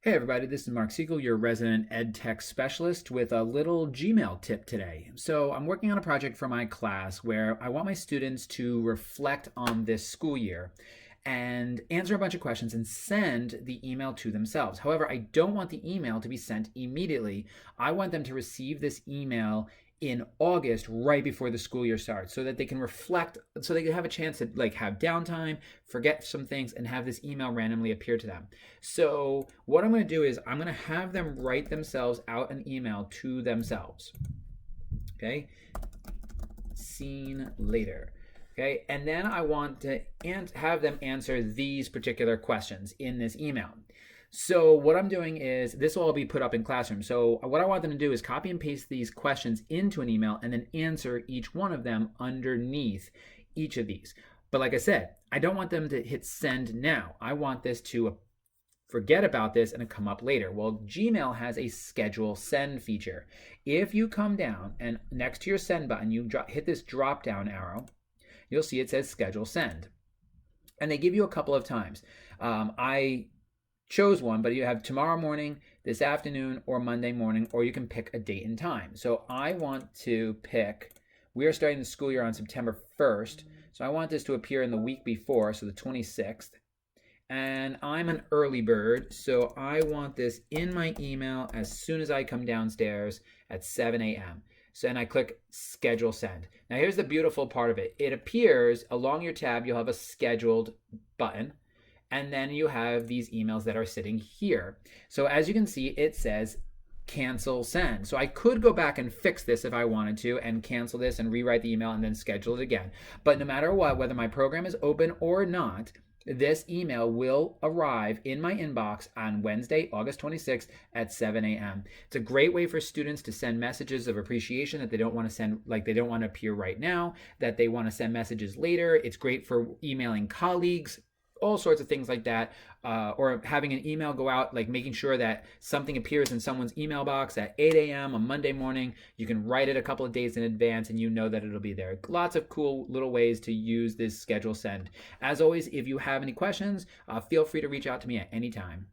Hey everybody, this is Mark Siegel, your resident ed tech specialist with a little Gmail tip today. So I'm working on a project for my class where I want my students to reflect on this school year and answer a bunch of questions and send the email to themselves. However, I don't want the email to be sent immediately. I want them to receive this email in August, right before the school year starts, so that they can reflect, so they can have a chance to have downtime, forget some things, and have this email randomly appear to them. So what I'm going to do is I'm going to have them write themselves out an email to themselves. Okay, seen later. Okay, and then I want to have them answer these particular questions in this email. So what I'm doing is, this will all be put up in Classroom. So what I want them to do is copy and paste these questions into an email and then answer each one of them underneath each of these. But like I said, I don't want them to hit send now. I want this to forget about this and it come up later. Well, Gmail has a schedule send feature. If you come down and next to your send button, you hit this drop down arrow, you'll see it says schedule send. And they give you a couple of times. I chose one, but you have tomorrow morning, this afternoon, or Monday morning, or you can pick a date and time. So I want to pick, we are starting the school year on September 1st, so I want this to appear in the week before, so the 26th. And I'm an early bird, so I want this in my email as soon as I come downstairs at 7 a.m. So, and I click schedule send. Now here's the beautiful part of it. It appears along your tab, you'll have a scheduled button. And then you have these emails that are sitting here. So as you can see, it says cancel send. So I could go back and fix this if I wanted to and cancel this and rewrite the email and then schedule it again. But no matter what, whether my program is open or not, this email will arrive in my inbox on Wednesday, August 26th at 7 a.m. It's a great way for students to send messages of appreciation that they don't want to send, like they don't want to appear right now, that they want to send messages later. It's great for emailing colleagues, all sorts of things like that, or having an email go out, like making sure that something appears in someone's email box at 8 a.m. on Monday morning. You can write it a couple of days in advance and you know that it'll be there. Lots of cool little ways to use this schedule send. As always, if you have any questions, feel free to reach out to me at any time.